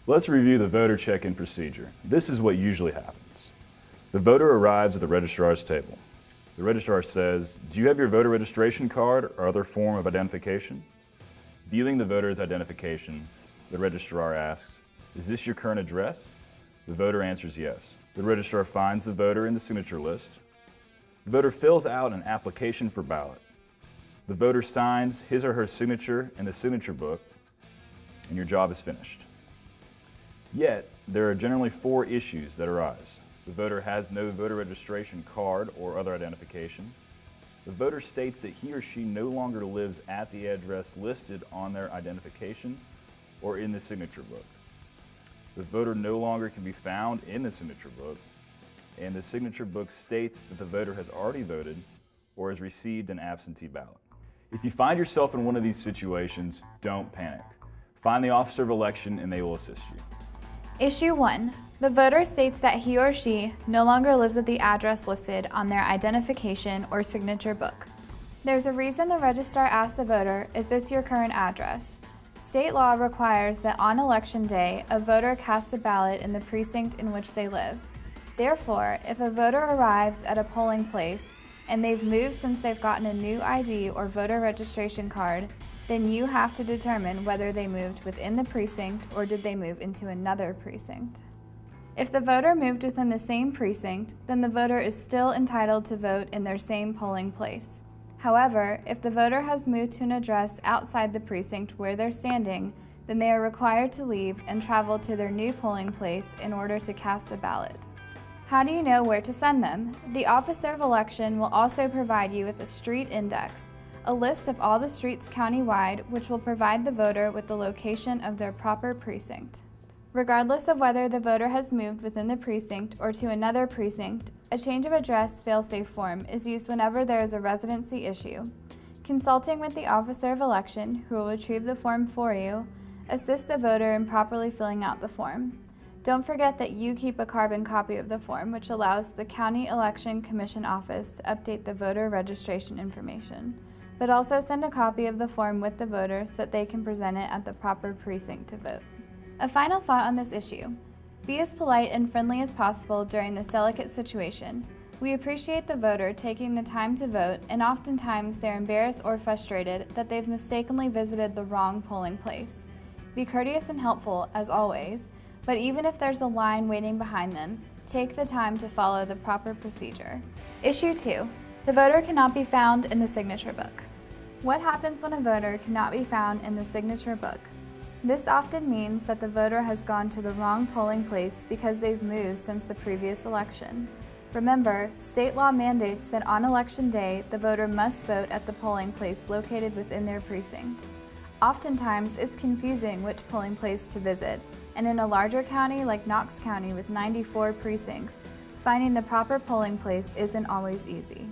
Let's review the voter check-in procedure. This is what usually happens. The voter arrives at the registrar's table. The registrar says, "Do you have your voter registration card or other form of identification?" Viewing the voter's identification, the registrar asks, "Is this your current address?" The voter answers yes. The registrar finds the voter in the signature list. The voter fills out an application for ballot. The voter signs his or her signature in the signature book, and your job is finished. Yet, there are generally 4 issues that arise. The voter has no voter registration card or other identification. The voter states that he or she no longer lives at the address listed on their identification or in the signature book. The voter no longer can be found in the signature book, and the signature book states that the voter has already voted or has received an absentee ballot. If you find yourself in one of these situations, don't panic. Find the officer of election and they will assist you. Issue 1. The voter states that he or she no longer lives at the address listed on their identification or signature book. There's a reason the registrar asks the voter, "Is this your current address?" State law requires that on election day, a voter cast a ballot in the precinct in which they live. Therefore, if a voter arrives at a polling place and they've moved since they've gotten a new ID or voter registration card, then you have to determine whether they moved within the precinct or did they move into another precinct. If the voter moved within the same precinct, then the voter is still entitled to vote in their same polling place. However, if the voter has moved to an address outside the precinct where they're standing, then they are required to leave and travel to their new polling place in order to cast a ballot. How do you know where to send them? The Officer of Election will also provide you with a street index, a list of all the streets countywide, which will provide the voter with the location of their proper precinct. Regardless of whether the voter has moved within the precinct or to another precinct, a change of address fail-safe form is used whenever there is a residency issue. Consulting with the Officer of Election, who will retrieve the form for you, assist the voter in properly filling out the form. Don't forget that you keep a carbon copy of the form, which allows the County Election Commission Office to update the voter registration information. But also send a copy of the form with the voter so that they can present it at the proper precinct to vote. A final thought on this issue. Be as polite and friendly as possible during this delicate situation. We appreciate the voter taking the time to vote, and oftentimes they're embarrassed or frustrated that they've mistakenly visited the wrong polling place. Be courteous and helpful, as always, but even if there's a line waiting behind them, take the time to follow the proper procedure. Issue 2. The voter cannot be found in the signature book. What happens when a voter cannot be found in the signature book? This often means that the voter has gone to the wrong polling place because they've moved since the previous election. Remember, state law mandates that on election day, the voter must vote at the polling place located within their precinct. Oftentimes, it's confusing which polling place to visit, and in a larger county like Knox County with 94 precincts, finding the proper polling place isn't always easy.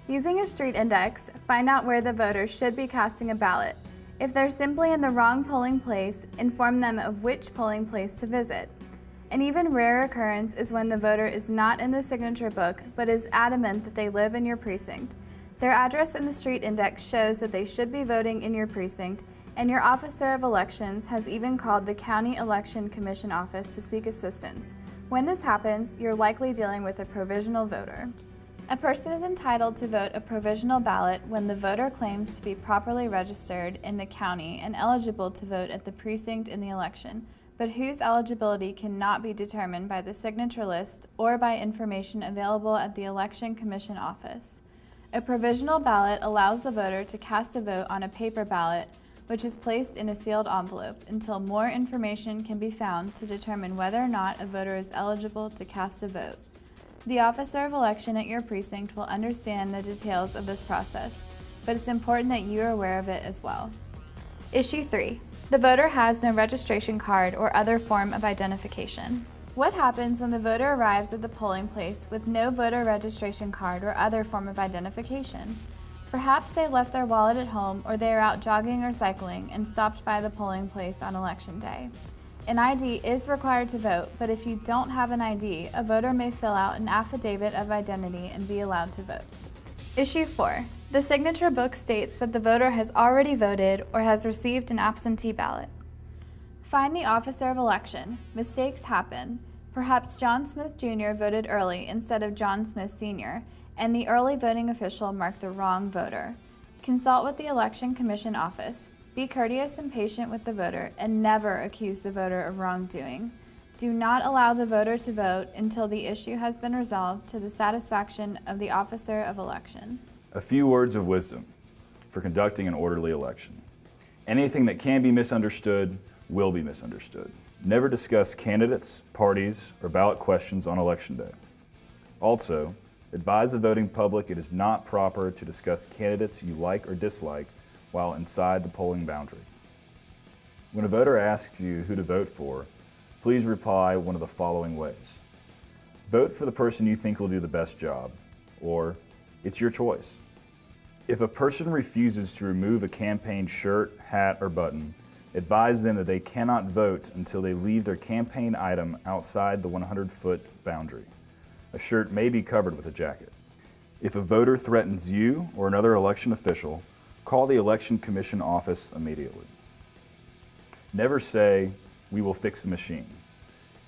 Using a street index, find out where the voter should be casting a ballot. If they're simply in the wrong polling place, inform them of which polling place to visit. An even rarer occurrence is when the voter is not in the signature book but is adamant that they live in your precinct. Their address in the street index shows that they should be voting in your precinct, and your Officer of Elections has even called the County Election Commission Office to seek assistance. When this happens, you're likely dealing with a provisional voter. A person is entitled to vote a provisional ballot when the voter claims to be properly registered in the county and eligible to vote at the precinct in the election, but whose eligibility cannot be determined by the signature list or by information available at the Election Commission Office. A provisional ballot allows the voter to cast a vote on a paper ballot, which is placed in a sealed envelope until more information can be found to determine whether or not a voter is eligible to cast a vote. The Officer of Election at your precinct will understand the details of this process, but it's important that you are aware of it as well. Issue 3. The voter has no registration card or other form of identification. What happens when the voter arrives at the polling place with no voter registration card or other form of identification? Perhaps they left their wallet at home, or they are out jogging or cycling and stopped by the polling place on election day. An ID is required to vote, but if you don't have an ID, a voter may fill out an affidavit of identity and be allowed to vote. Issue 4. The signature book states that the voter has already voted or has received an absentee ballot. Find the officer of election. Mistakes happen. Perhaps John Smith Jr. voted early instead of John Smith Sr., and the early voting official marked the wrong voter. Consult with the Election Commission office. Be courteous and patient with the voter, and never accuse the voter of wrongdoing. Do not allow the voter to vote until the issue has been resolved to the satisfaction of the officer of election. A few words of wisdom for conducting an orderly election. Anything that can be misunderstood will be misunderstood. Never discuss candidates, parties, or ballot questions on election day. Also, advise the voting public it is not proper to discuss candidates you like or dislike while inside the polling boundary. When a voter asks you who to vote for, please reply one of the following ways. Vote for the person you think will do the best job, or it's your choice. If a person refuses to remove a campaign shirt, hat, or button, advise them that they cannot vote until they leave their campaign item outside the 100-foot boundary. A shirt may be covered with a jacket. If a voter threatens you or another election official, call the Election Commission office immediately. Never say, "We will fix the machine."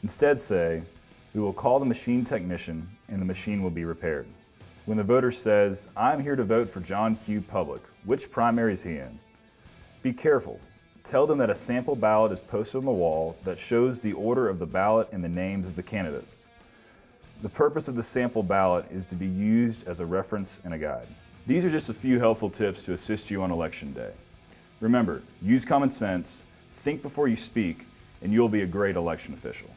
Instead say, "We will call the machine technician and the machine will be repaired." When the voter says, "I'm here to vote for John Q. Public," which primary is he in? Be careful. Tell them that a sample ballot is posted on the wall that shows the order of the ballot and the names of the candidates. The purpose of the sample ballot is to be used as a reference and a guide. These are just a few helpful tips to assist you on election day. Remember, use common sense, think before you speak, and you'll be a great election official.